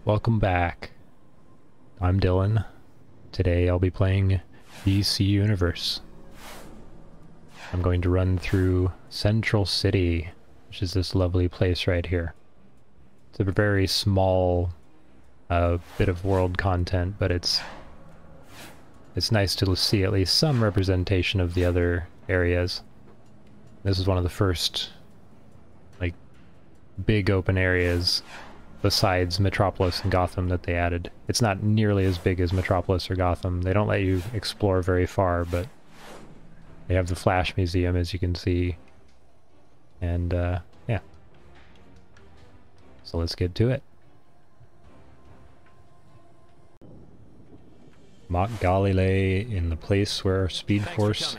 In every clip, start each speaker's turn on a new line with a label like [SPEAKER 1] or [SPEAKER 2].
[SPEAKER 1] Welcome back. I'm Dylan. Today I'll be playing DC Universe. I'm going to run through Central City, which is this lovely place right here. It's a very small bit of world content, but it's nice to see at least some representation of the other areas. This is one of the first, like, big open areas besides Metropolis and Gotham that they added. It's not nearly as big as Metropolis or Gotham. They don't let you explore very far, but they have the Flash Museum, as you can see. And, yeah. So let's get to it. Mach Galilei, in the place where Speed Force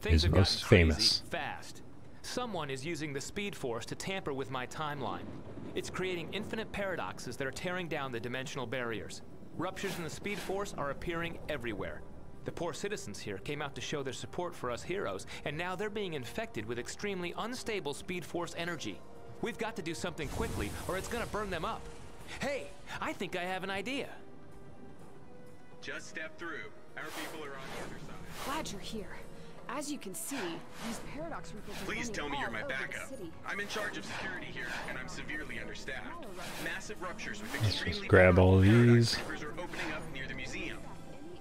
[SPEAKER 1] is most famous.
[SPEAKER 2] Fast. Someone is using the Speed Force to tamper with my timeline. It's creating infinite paradoxes that are tearing down the dimensional barriers. Ruptures in the Speed Force are appearing everywhere. The poor citizens here came out to show their support for us heroes, and now they're being infected with extremely unstable Speed Force energy. We've got to do something quickly, or it's gonna burn them up. Hey, I think I have an idea.
[SPEAKER 3] Just step through. Our people are on the other side.
[SPEAKER 4] Glad you're here. As you can see, these paradox ripples are
[SPEAKER 3] Please tell me you're my
[SPEAKER 4] all over the
[SPEAKER 3] backup.
[SPEAKER 4] city.
[SPEAKER 3] I'm in charge of security here, and I'm severely understaffed. Massive ruptures with
[SPEAKER 1] Let's
[SPEAKER 3] extremely
[SPEAKER 1] just grab all
[SPEAKER 3] powerful paradox
[SPEAKER 1] these.
[SPEAKER 3] reapers are opening up near the museum.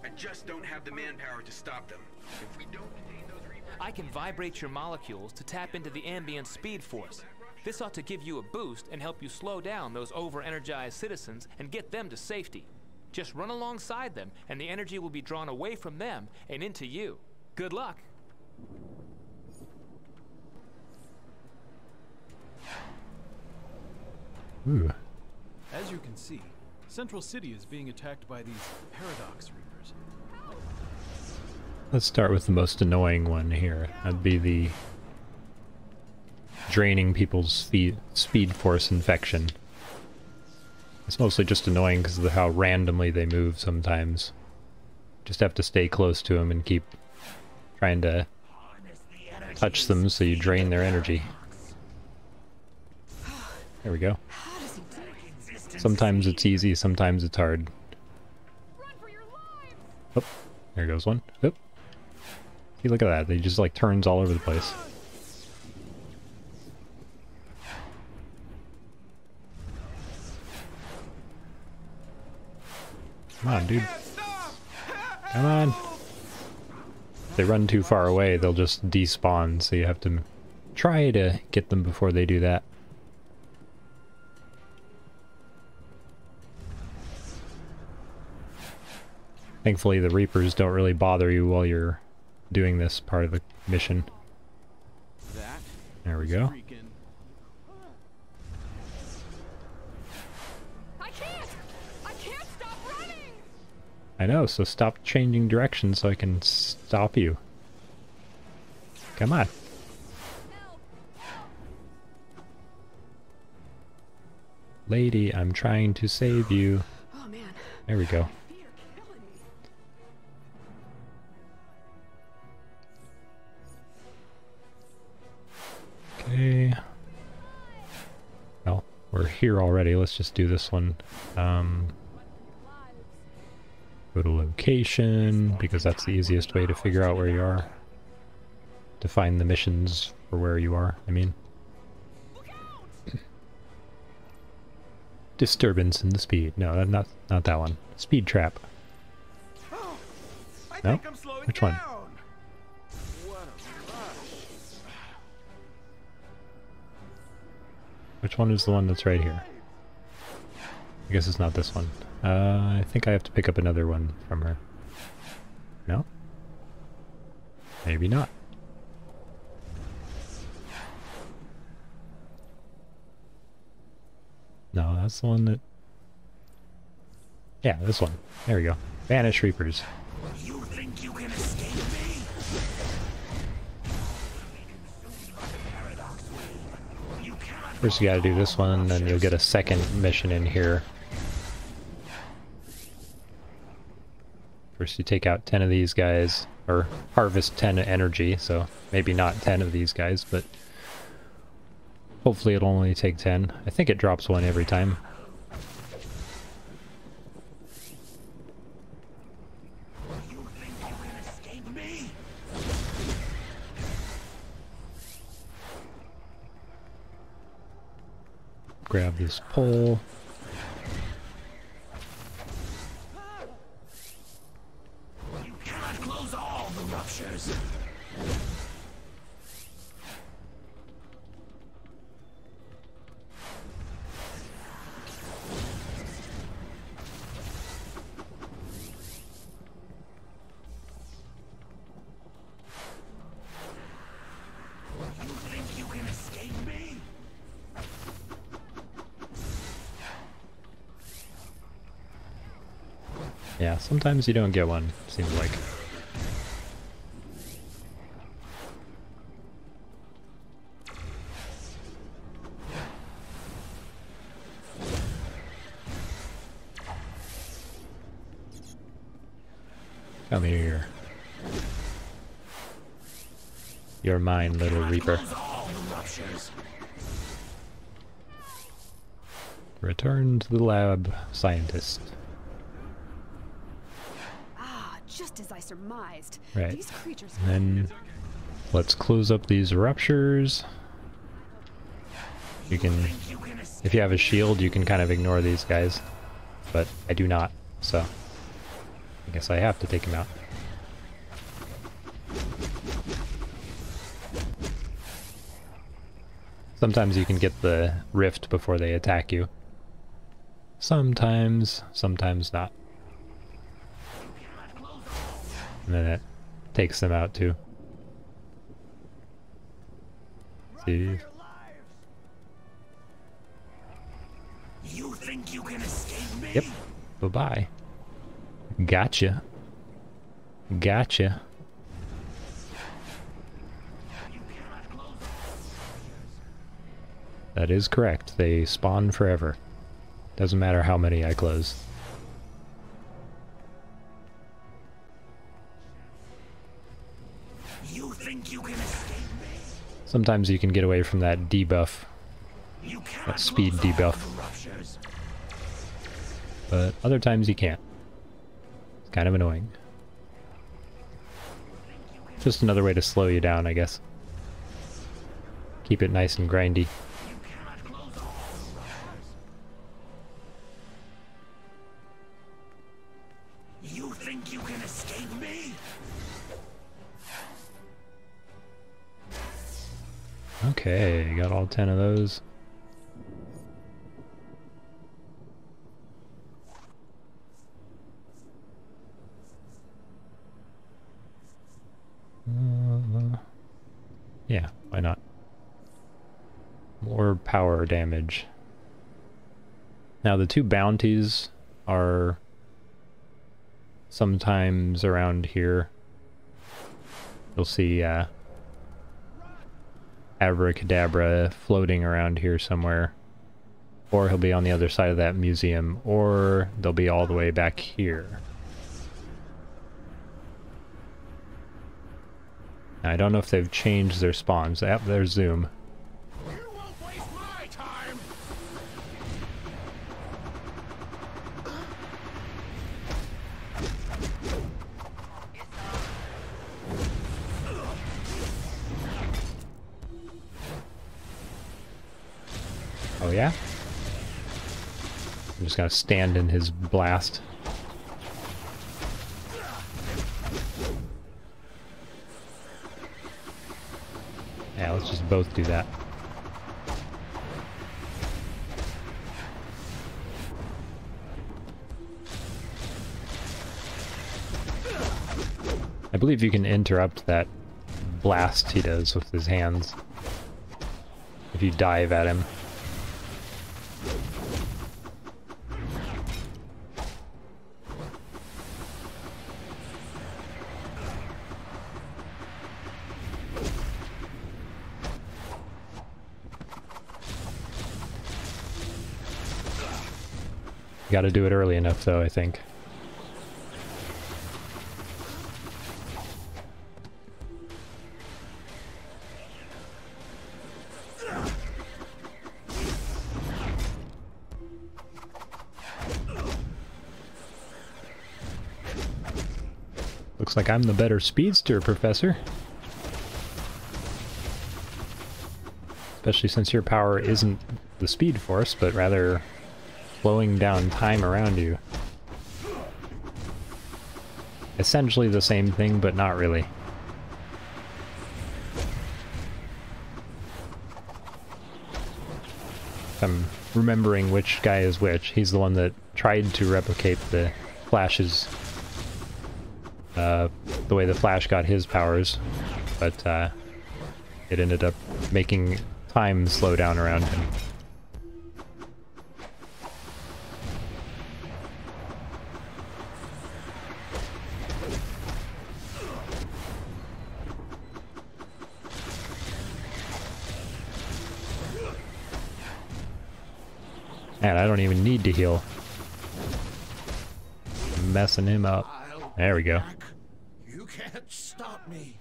[SPEAKER 3] I just don't have the manpower to stop them. If we don't contain those reapers...
[SPEAKER 2] I can vibrate your molecules to tap into the ambient Speed Force. This ought to give you a boost and help you slow down those over-energized citizens and get them to safety. Just run alongside them, and the energy will be drawn away from them and into you. Good luck.
[SPEAKER 1] Ooh.
[SPEAKER 5] As you can see, Central City is being attacked by these paradox reapers.
[SPEAKER 1] Let's start with the most annoying one here. That'd be the draining people's speed force infection. It's mostly just annoying because of how randomly they move sometimes. Just have to stay close to them and keep trying to touch them so you drain their energy. There we go. Sometimes it's easy, sometimes it's hard. Oh, there goes one. Oh. See, look at that. They just like turns all over the place. Come on, dude. Come on. If they run too far away, they'll just despawn, so you have to try to get them before they do that. Thankfully, the Reapers don't really bother you while you're doing this part of the mission. There we go.
[SPEAKER 4] I can't stop running!
[SPEAKER 1] I know, so stop changing direction so I can stop you. Come on. Lady, I'm trying to save you.
[SPEAKER 4] Oh man.
[SPEAKER 1] There we go. Okay. Well, we're here already. Let's just do this one. Go to location, because that's the easiest way to figure out where you are. To find the missions for where you are, I mean. Disturbance in the speed. No, not that one. Speed trap. No? Which one? Which one is the one that's right here? I guess it's not this one. I think I have to pick up another one from her. No? Maybe not. No, that's the one that... Yeah, this one. There we go. Vanish Reapers.
[SPEAKER 3] You think you can escape me?
[SPEAKER 1] First you gotta do this one, and then you'll get a second mission in here. First you take out 10 of these guys, or harvest 10 energy, so maybe not 10 of these guys, but hopefully it'll only take 10. I think it drops one every time. grab this pole.
[SPEAKER 6] You cannot close all the ruptures. You think you can escape me?
[SPEAKER 1] Yeah, sometimes you don't get one, seems like. Come here. You're mine, little Reaper.
[SPEAKER 6] Close all the ruptures.
[SPEAKER 1] Return to the lab, scientist.
[SPEAKER 4] Ah, just as I surmised.
[SPEAKER 1] Right.
[SPEAKER 4] These creatures.
[SPEAKER 1] And then let's close up these ruptures. You can, if you have a shield, you can kind of ignore these guys, but I do not, so I guess I have to take him out. Sometimes you can get the rift before they attack you. Sometimes not. And then it takes them out too. See?
[SPEAKER 6] You think you can escape me?
[SPEAKER 1] Yep. Bye-bye. Gotcha. Gotcha. That is correct. They spawn forever. Doesn't matter how many I close.
[SPEAKER 6] You think you can escape me?
[SPEAKER 1] Sometimes you can get away from that debuff,
[SPEAKER 6] You cannot
[SPEAKER 1] that speed
[SPEAKER 6] close all
[SPEAKER 1] debuff,
[SPEAKER 6] the ruptures.
[SPEAKER 1] but other times you can't. It's kind of annoying. Just another way to slow you down, I guess. Keep it nice and grindy.
[SPEAKER 6] You cannot close all the ruptures. You think you can escape me?
[SPEAKER 1] Okay, got all 10 of those. Yeah, why not? More power damage. Now the two bounties are sometimes around here. You'll see Abracadabra floating around here somewhere. Or he'll be on the other side of that museum, or they'll be all the way back here. Now, I don't know if they've changed their spawns. Yep, there's Zoom.
[SPEAKER 6] You won't waste my time.
[SPEAKER 1] Oh yeah? I'm just gonna stand in his blast. Yeah, let's just both do that. I believe you can interrupt that blast he does with his hands if you dive at him. You gotta do it early enough though, I think. Looks like I'm the better speedster, Professor. Especially since your power isn't the Speed Force, but rather slowing down time around you. Essentially the same thing, but not really. I'm remembering which guy is which. He's the one that tried to replicate the Flash's, the way the Flash got his powers, but it ended up making time slow down around him. Man, I don't even need to heal. I'm messing him up. There we go.
[SPEAKER 6] You can't stop me.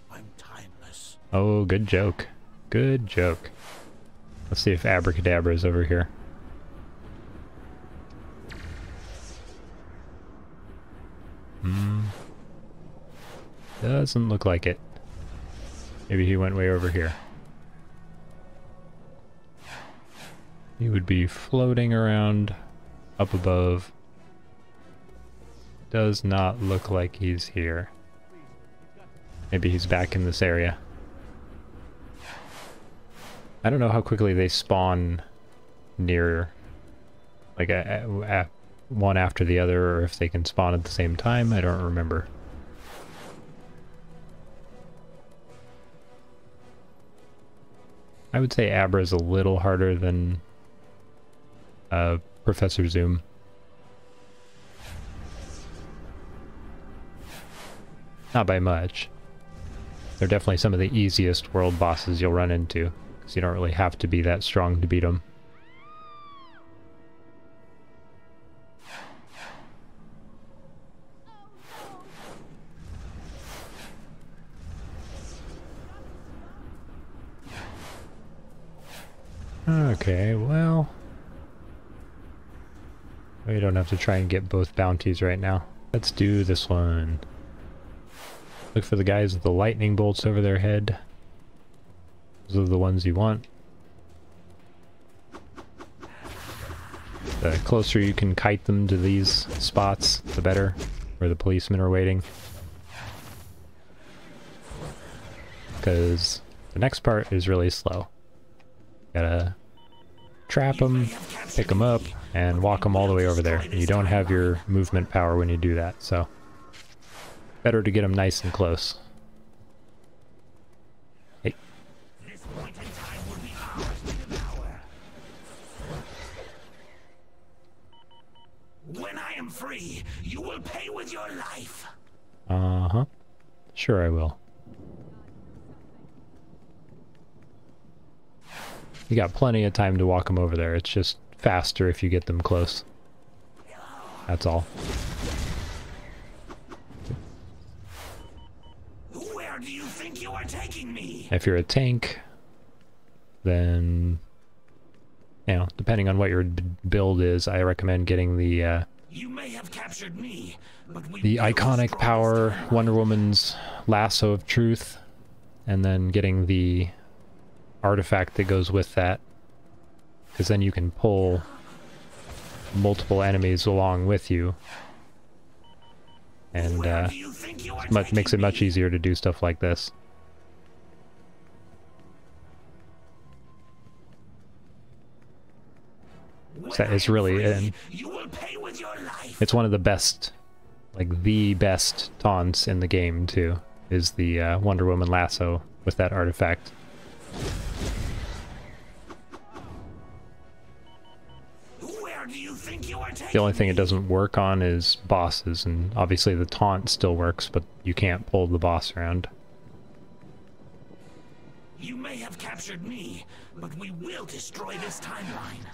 [SPEAKER 6] I'm timeless.
[SPEAKER 1] Oh, good joke. Good joke. Let's see if Abracadabra is over here. Doesn't look like it. Maybe he went way over here. He would be floating around up above. Does not look like he's here. Maybe he's back in this area. I don't know how quickly they spawn near, like one after the other, or if they can spawn at the same time. I don't remember. I would say Abra is a little harder than Professor Zoom. Not by much. They're definitely some of the easiest world bosses you'll run into, because you don't really have to be that strong to beat them. Okay, well... we don't have to try and get both bounties right now. Let's do this one. Look for the guys with the lightning bolts over their head. Those are the ones you want. The closer you can kite them to these spots, the better, where the policemen are waiting. Because the next part is really slow. Gotta trap them, pick them up, and walk them all the way over there. You don't have your movement power when you do that, so better to get them nice and close. Hey.
[SPEAKER 6] This point in time will be ours to devour. When I am free, you will pay with your life.
[SPEAKER 1] Uh-huh. Sure I will. You got plenty of time to walk them over there. It's just faster if you get them close. That's all.
[SPEAKER 6] Where do you think you are taking me?
[SPEAKER 1] If you're a tank, then, you know, depending on what your build is, I recommend getting the
[SPEAKER 6] You may have captured me, but
[SPEAKER 1] the iconic power Wonder Woman's Lasso of Truth, and then getting the artifact that goes with that, because then you can pull multiple enemies along with you, and makes it much easier to do stuff like this. So it's really, it's one of the best, like the best taunts in the game too, is the Wonder Woman lasso with that artifact. The only thing it doesn't work on is bosses, and obviously the taunt still works, but you can't pull the boss around.
[SPEAKER 6] You may have captured me, but we will destroy this timeline.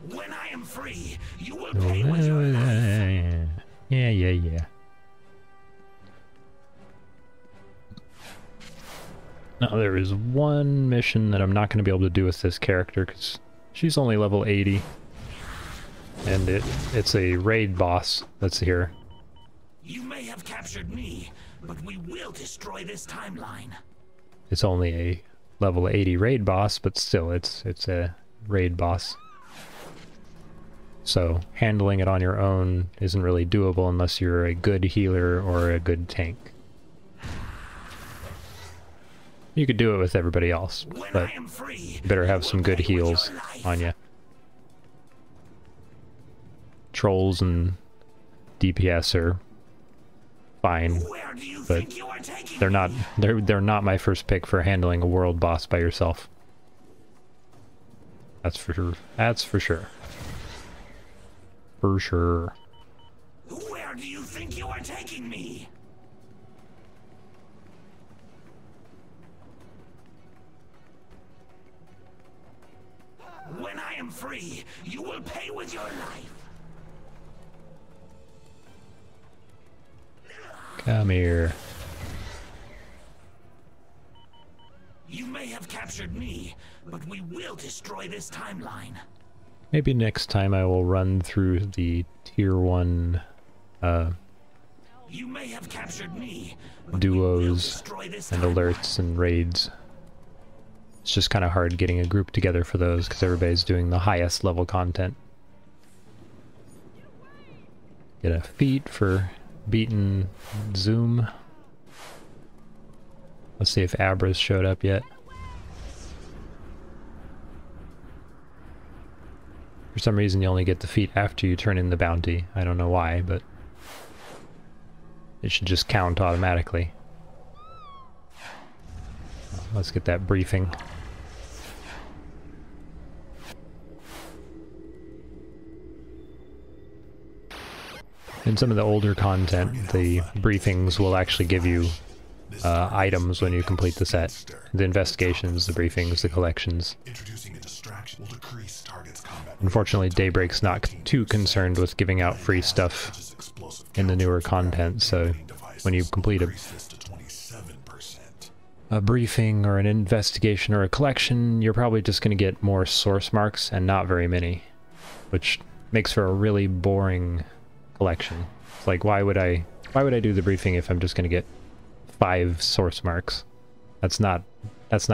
[SPEAKER 6] When I am free, you will pay with your life.
[SPEAKER 1] Yeah. Now there is one mission that I'm not going to be able to do with this character because she's only level 80, and it's a raid boss that's here.
[SPEAKER 6] You may have captured me, but we will destroy this timeline.
[SPEAKER 1] It's only a level 80 raid boss, but still, it's a raid boss. So handling it on your own isn't really doable unless you're a good healer or a good tank. You could do it with everybody else, but you better have some good heals on you. Trolls and DPS are fine, but they're not my first pick for handling a world boss by yourself. That's for sure. That's for sure. For sure.
[SPEAKER 6] Where do you think you are taking me? When I am free, you will pay with your life.
[SPEAKER 1] Come here.
[SPEAKER 6] You may have captured me, but we will destroy this timeline.
[SPEAKER 1] Maybe next time I will run through the tier 1
[SPEAKER 6] You may have captured me,
[SPEAKER 1] duos and alerts and raids. It's just kind of hard getting a group together for those because everybody's doing the highest level content. Get a feat for beating Zoom. Let's see if Abra's showed up yet. For some reason you only get the feat after you turn in the bounty. I don't know why, but it should just count automatically. Let's get that briefing. In some of the older content, the briefings will actually give you items when you complete the set. The investigations, the briefings, the collections. Unfortunately, Daybreak's not too concerned with giving out free stuff in the newer content, so when you complete a briefing or an investigation or a collection, you're probably just going to get more source marks and not very many, which makes for a really boring collection. It's like, why would I do the briefing if I'm just going to get 5 source marks? That's not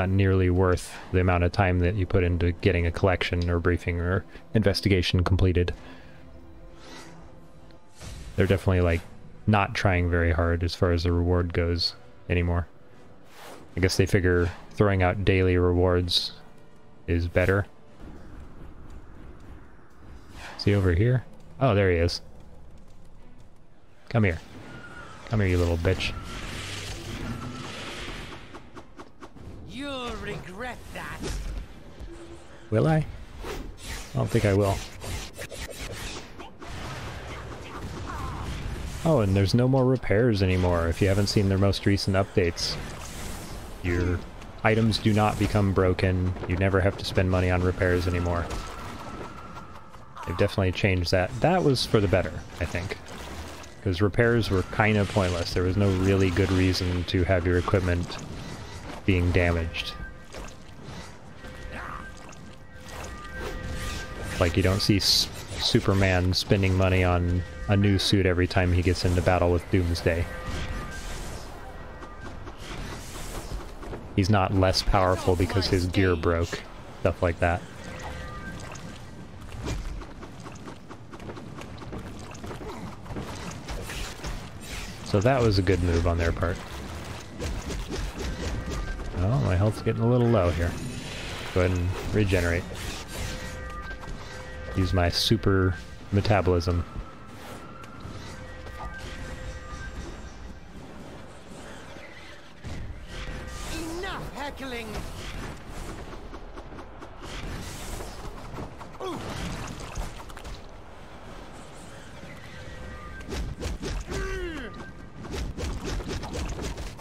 [SPEAKER 1] nearly worth the amount of time that you put into getting a collection or briefing or investigation completed. They're definitely like not trying very hard as far as the reward goes anymore. I guess they figure throwing out daily rewards is better. Is he over here? Oh, there he is. Come here. Come here, you little bitch.
[SPEAKER 7] You'll regret that.
[SPEAKER 1] Will I? I don't think I will. Oh, and there's no more repairs anymore if you haven't seen their most recent updates. Your items do not become broken. You never have to spend money on repairs anymore. They've definitely changed that. That was for the better, I think. Because repairs were kind of pointless. There was no really good reason to have your equipment being damaged. Like, you don't see Superman spending money on a new suit every time he gets into battle with Doomsday. He's not less powerful because his gear broke. Stuff like that. So that was a good move on their part. Oh, my health's getting a little low here. Go ahead and regenerate. Use my super metabolism.
[SPEAKER 7] Enough heckling.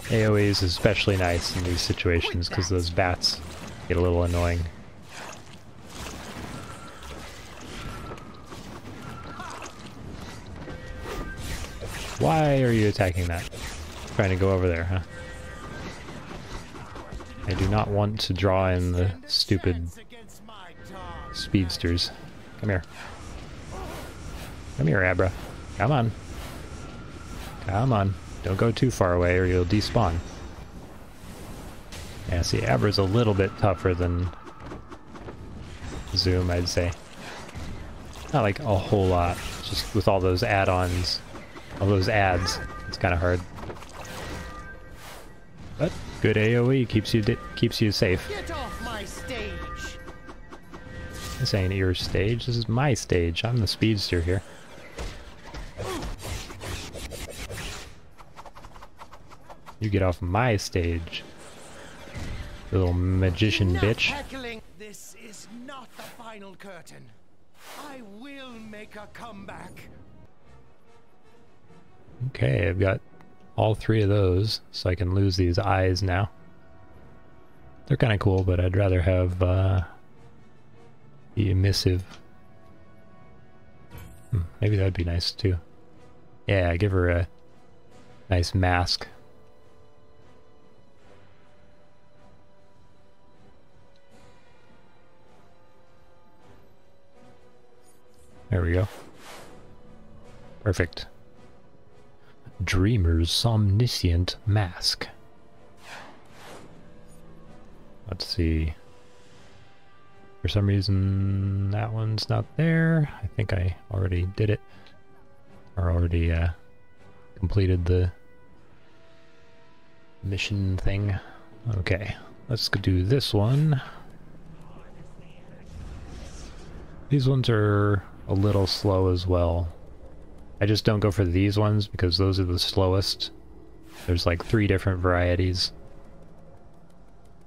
[SPEAKER 1] AoE is especially nice in these situations because those bats get a little annoying. Why are you attacking that? Trying to go over there, huh? I do not want to draw in the stupid speedsters. Come here. Come here, Abra. Come on. Come on. Don't go too far away or you'll despawn. Yeah, see, Abra's a little bit tougher than Zoom, I'd say. Not like a whole lot. Just with all those add-ons, all those ads, it's kind of hard. But good AoE keeps you safe.
[SPEAKER 7] Get off my stage!
[SPEAKER 1] This ain't your stage, this is my stage. I'm the speedster here. You get off my stage, little magician
[SPEAKER 7] Enough
[SPEAKER 1] bitch.
[SPEAKER 7] heckling. This is not the final curtain. I will make a comeback.
[SPEAKER 1] Okay, I've got all 3 of those, so I can lose these eyes now. They're kind of cool, but I'd rather have the emissive. Maybe that'd be nice too. Yeah, give her a nice mask. There we go. Perfect. Dreamer's Somniscient Mask. Let's see. For some reason, that one's not there. I think I already did it. Or already completed the mission thing. Okay, let's go do this one. These ones are a little slow as well. I just don't go for these ones because those are the slowest. There's like 3 different varieties.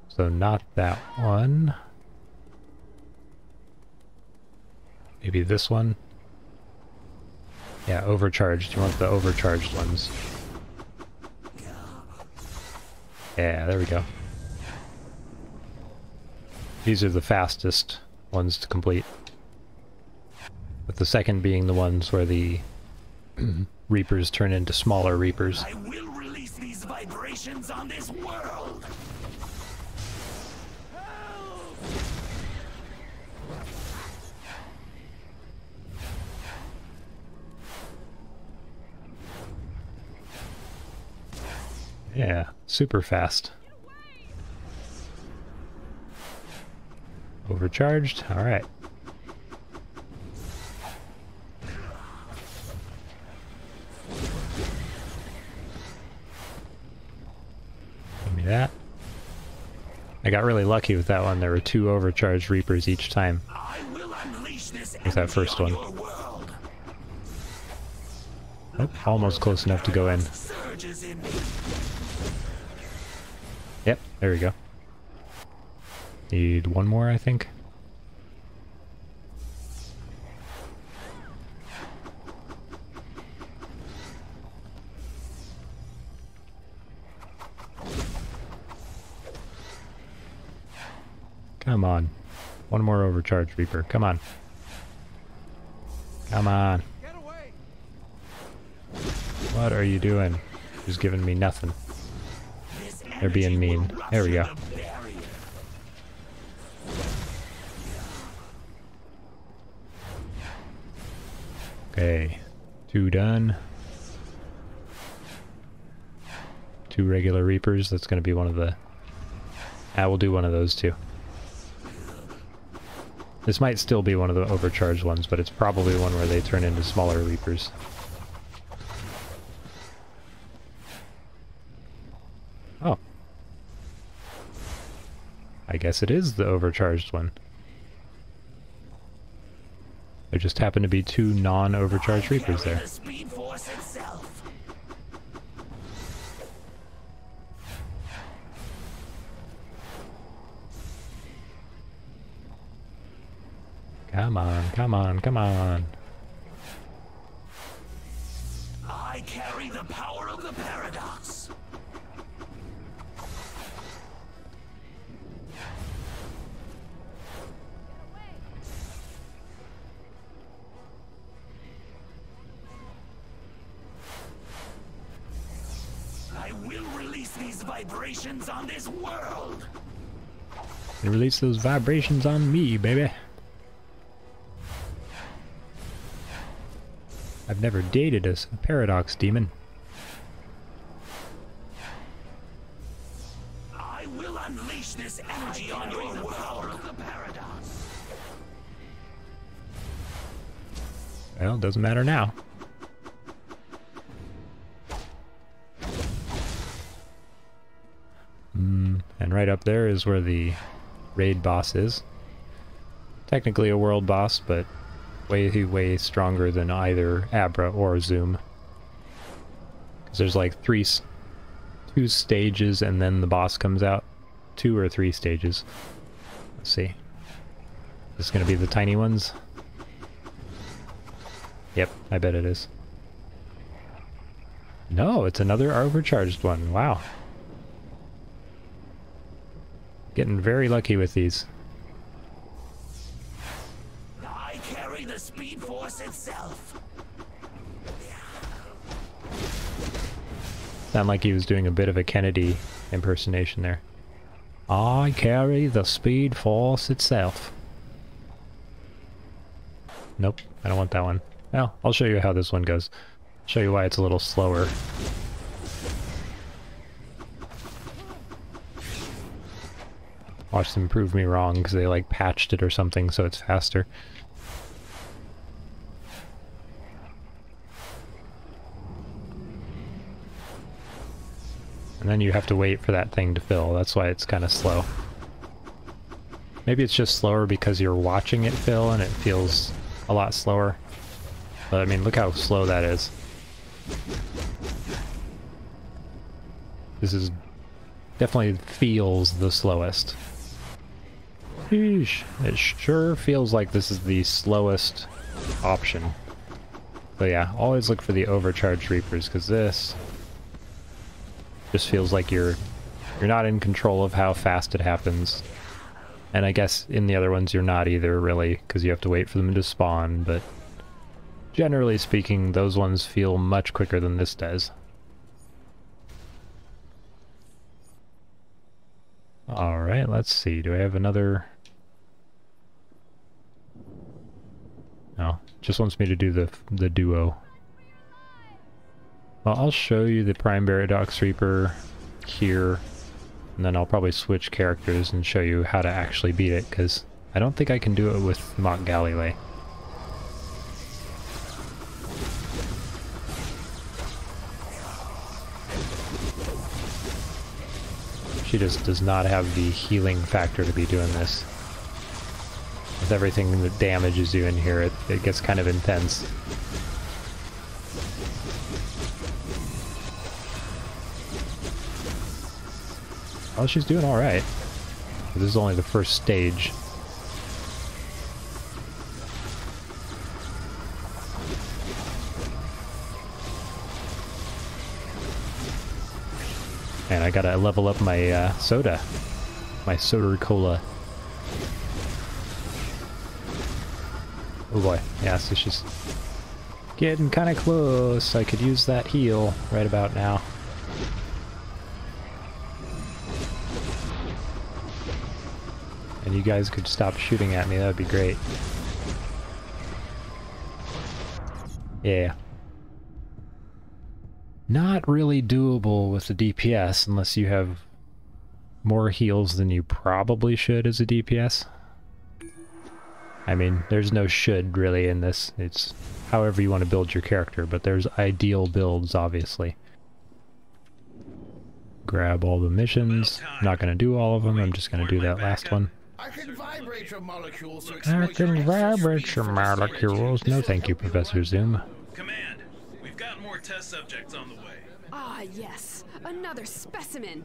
[SPEAKER 1] So not that one. Maybe this one? Yeah, overcharged. You want the overcharged ones. Yeah, there we go. These are the fastest ones to complete. With the second being the ones where the Reapers turn into smaller Reapers.
[SPEAKER 6] I will release these vibrations on this world.
[SPEAKER 1] Yeah, super fast. Overcharged? Alright. Give me that. I got really lucky with that one. There were 2 overcharged Reapers each time.
[SPEAKER 6] I will unleash this
[SPEAKER 1] With that first one. Oh, almost close enough to go in.
[SPEAKER 6] Surges in me.
[SPEAKER 1] Yep, there we go. Need one more, I think. Come on. One more overcharged Reaper. Come on. Come on.
[SPEAKER 7] Get away!
[SPEAKER 1] What are you doing? Just giving me nothing.
[SPEAKER 6] This
[SPEAKER 1] They're being
[SPEAKER 6] energy
[SPEAKER 1] mean.
[SPEAKER 6] will
[SPEAKER 1] There we go.
[SPEAKER 6] rupture the barrier.
[SPEAKER 1] Okay. 2 done. 2 regular Reapers. That's going to be one of the... I will do one of those too. This might still be one of the overcharged ones, but it's probably one where they turn into smaller Reapers. Oh. I guess it is the overcharged one. There just happen to be 2 non-overcharged Reapers
[SPEAKER 6] Carry
[SPEAKER 1] there.
[SPEAKER 6] the Speed Force itself.
[SPEAKER 1] Come on, come on, come on.
[SPEAKER 6] I carry the power of the paradox. I will release these vibrations on this world.
[SPEAKER 1] And release those vibrations on me, baby. I've never dated a paradox demon.
[SPEAKER 6] will unleash this energy on your world. The paradox.
[SPEAKER 1] Well, it doesn't matter now. And right up there is where the raid boss is. Technically a world boss, but way stronger than either Abra or Zoom. Because there's like two stages and then the boss comes out. 2 or 3 stages. Let's see. This is gonna be the tiny ones? Yep, I bet it is. No, it's another overcharged one. Wow. Getting very lucky with these.
[SPEAKER 6] I carry the speed force itself.
[SPEAKER 1] Sound like he was doing a bit of a Kennedy impersonation there. I carry the speed force itself. Nope, I don't want that one. Well, I'll show you how this one goes. Show you why it's a little slower. Watch them prove me wrong because they like patched it or something so it's faster. And then you have to wait for that thing to fill. That's why it's kind of slow. Maybe it's just slower because you're watching it fill and it feels a lot slower. But I mean, look how slow that is. This is definitely feels the slowest. Sheesh. It sure feels like this is the slowest option. But yeah, always look for the overcharged Reapers because this just feels like you're not in control of how fast it happens. And I guess in the other ones you're not either, really, because you have to wait for them to spawn, but generally speaking, those ones feel much quicker than this does. Alright, let's see. Do I have another... No, just wants me to do the duo. Well, I'll show you the Prime Paradox Reaper here, and then I'll probably switch characters and show you how to actually beat it, because I don't think I can do it with Mach Galilei. She just does not have the healing factor to be doing this. With everything that damages you in here, it gets kind of intense. Well, she's doing alright. This is only the first stage. And I gotta level up my soda. My soda cola. Oh boy, yeah, so she's getting kind of close. I could use that heal right about now. And you guys could stop shooting at me, that would be great. Yeah. Not really doable with the DPS unless you have more heals than you probably should as a DPS. I mean, there's no should really in this. It's however you want to build your character, but there's ideal builds, obviously. Grab all the missions. I'm not going to do all of them, I'm just going to do that last one.
[SPEAKER 7] I can vibrate your molecules to
[SPEAKER 1] I can vibrate your molecules. No thank you, Professor Zoom.
[SPEAKER 3] Command, we've got more test subjects on the way.
[SPEAKER 4] Ah, yes. Another specimen.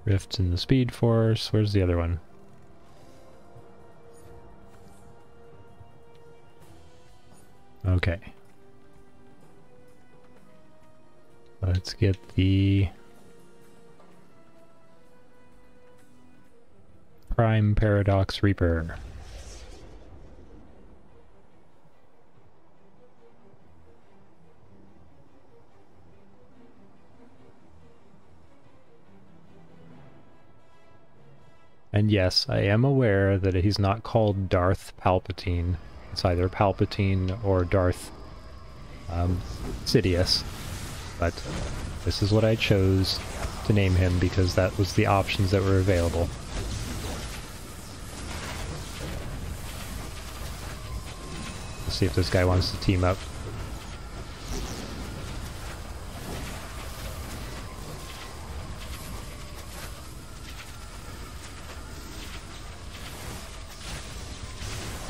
[SPEAKER 1] Rifts in the Speed Force. Where's the other one? Okay. Let's get the Prime Paradox Reaper. And yes, I am aware that he's not called Darth Palpatine. It's either Palpatine or Darth Sidious. but this is what I chose to name him because that was the options that were available. Let's see if this guy wants to team up.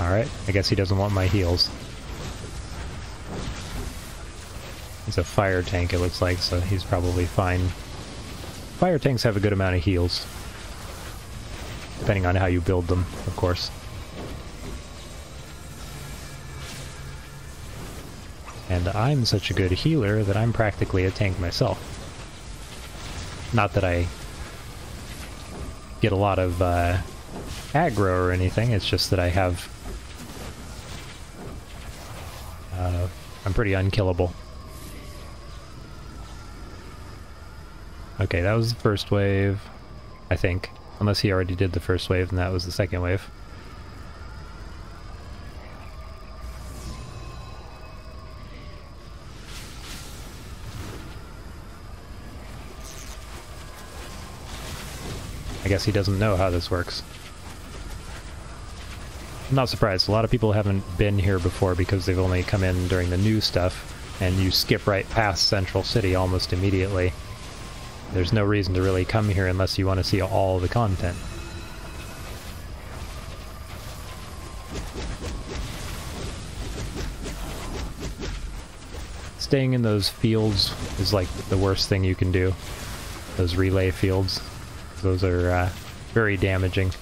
[SPEAKER 1] Alright, I guess he doesn't want my heals. He's a fire tank, it looks like, so he's probably fine. Fire tanks have a good amount of heals. Depending on how you build them, of course. And I'm such a good healer that I'm practically a tank myself. Not that I get a lot of aggro or anything, it's just that I have... I'm pretty unkillable. Okay, that was the first wave, I think. Unless he already did the first wave and that was the second wave. I guess he doesn't know how this works. I'm not surprised. A lot of people haven't been here before because they've only come in during the new stuff, and you skip right past Central City almost immediately. There's no reason to really come here unless you want to see all the content. Staying in those fields is like the worst thing you can do. Those relay fields. Those are very damaging,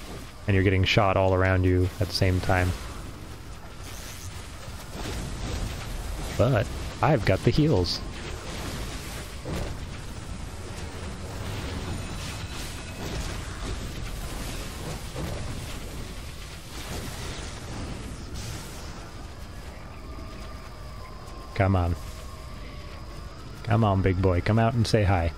[SPEAKER 1] and you're getting shot all around you at the same time. But I've got the heals. Come on. Come on, big boy. Come out and say hi.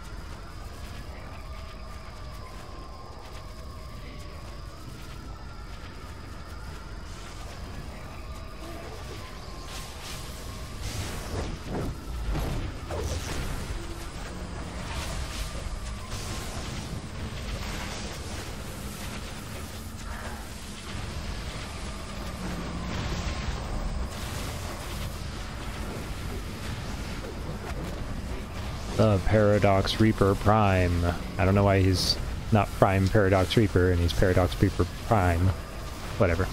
[SPEAKER 1] The Paradox Reaper Prime. I don't know why he's not Prime Paradox Reaper and he's Paradox Reaper Prime. Whatever.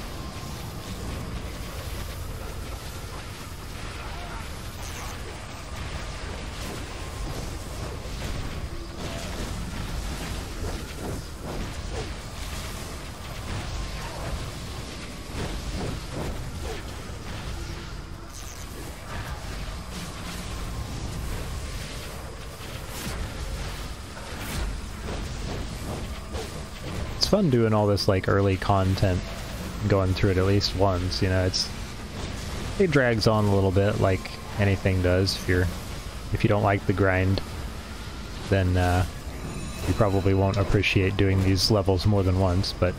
[SPEAKER 1] It's fun doing all this like early content, going through it at least once, you know. It drags on a little bit like anything does. If you don't like the grind, then you probably won't appreciate doing these levels more than once, but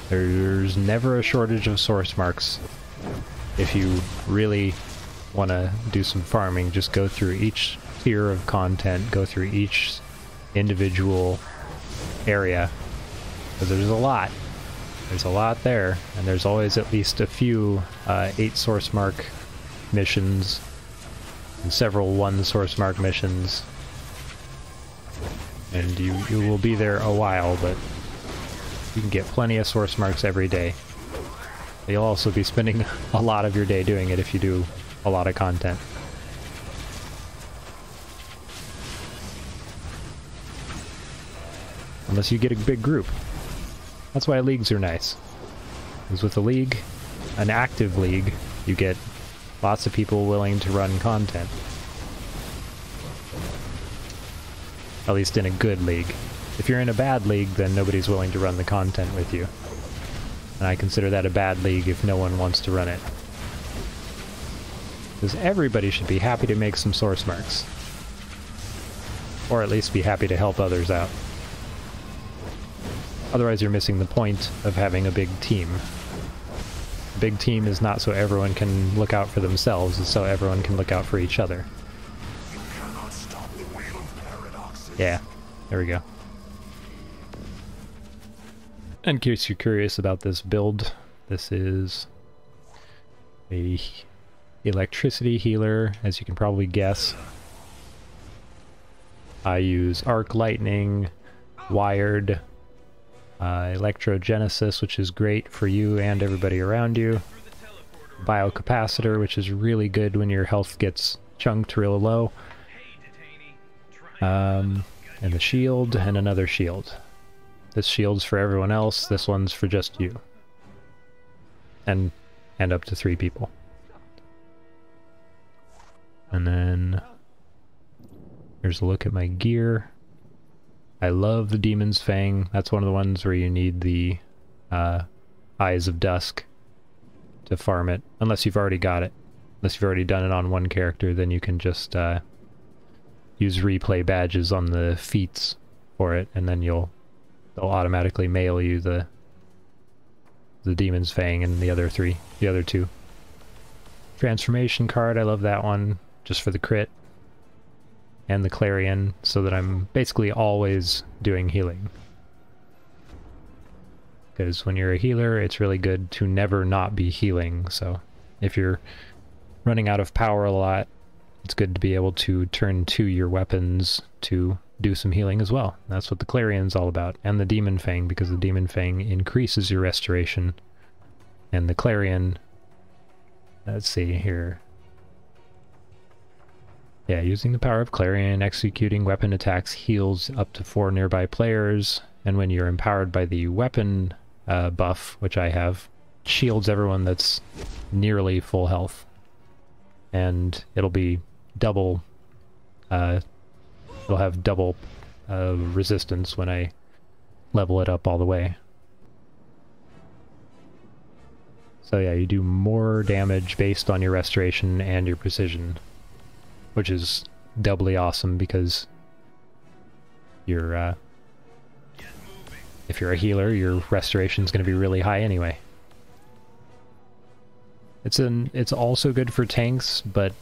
[SPEAKER 1] there's never a shortage of source marks. If you really want to do some farming, just go through each tier of content, go through each individual area. Because there's a lot. There's a lot there, and there's always at least a few 8 source mark missions, and several 1 source mark missions. And you will be there a while, but you can get plenty of source marks every day. You'll also be spending a lot of your day doing it if you do a lot of content. Unless you get a big group. That's why leagues are nice. Because with a league, an active league, you get lots of people willing to run content. At least in a good league. If you're in a bad league, then nobody's willing to run the content with you. And I consider that a bad league if no one wants to run it. Because everybody should be happy to make some source marks. Or at least be happy to help others out. Otherwise you're missing the point of having a big team. A big team is not so everyone can look out for themselves, it's so everyone can look out for each other.
[SPEAKER 6] You cannot stop
[SPEAKER 1] Yeah, there we go. In case you're curious about this build, this is a electricity healer, as you can probably guess. I use arc lightning, wired, electrogenesis, which is great for you and everybody around you. Biocapacitor, which is really good when your health gets chunked real low. And the shield, and another shield. This shield's for everyone else, this one's for just you. And up to 3 people. And then here's a look at my gear. I love the Demon's Fang. That's one of the ones where you need the Eyes of Dusk to farm it. Unless you've already got it. Unless you've already done it on one character, then you can just use replay badges on the feats for it, and then they'll automatically mail you the Demon's Fang and the other 2. Transformation card, I love that one, just for the crit. And the Clarion, so that I'm basically always doing healing. Because when you're a healer, it's really good to never not be healing, so if you're running out of power a lot, it's good to be able to turn to your weapons to do some healing as well. That's what the Clarion's all about, and the Demon Fang, because the Demon Fang increases your restoration, and the Clarion, let's see here. Yeah, using the power of Clarion, executing weapon attacks heals up to 4 nearby players, and when you're empowered by the weapon buff, which I have, shields everyone that's nearly full health. And it'll be double, it'll have double resistance when I level it up all the way. So yeah, you do more damage based on your restoration and your precision, which is doubly awesome because you're, if you're a healer, your restoration is going to be really high anyway. It's also good for tanks, but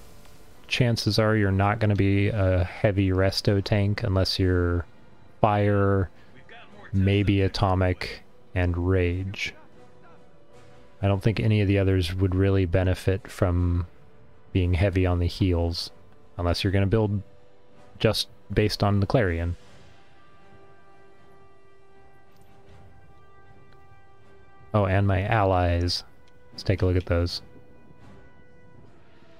[SPEAKER 1] chances are you're not going to be a heavy resto tank unless you're fire, maybe atomic, and rage. I don't think any of the others would really benefit from being heavy on the heals, unless you're going to build just based on the Clarion. Oh, and my allies. Let's take a look at those.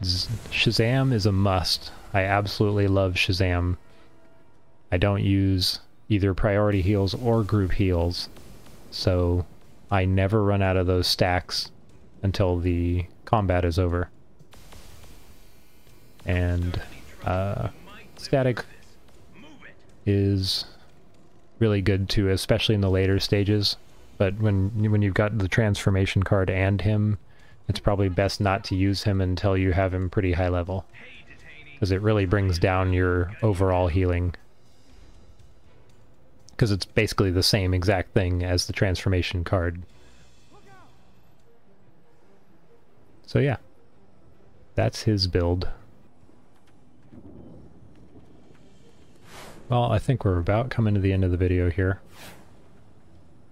[SPEAKER 1] Shazam is a must. I absolutely love Shazam. I don't use either priority heals or group heals, so I never run out of those stacks until the combat is over. And static is really good too, especially in the later stages. But when you've got the transformation card and him, it's probably best not to use him until you have him pretty high level, because it really brings down your overall healing. Because it's basically the same exact thing as the transformation card. So yeah, that's his build. Well, I think we're about coming to the end of the video here.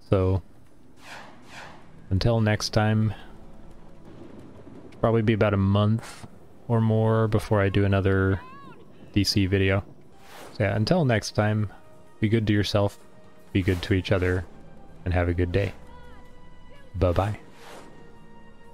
[SPEAKER 1] So, until next time, it'll probably be about a month or more before I do another DC video. So yeah, until next time, be good to yourself, be good to each other, and have a good day. Bye-bye.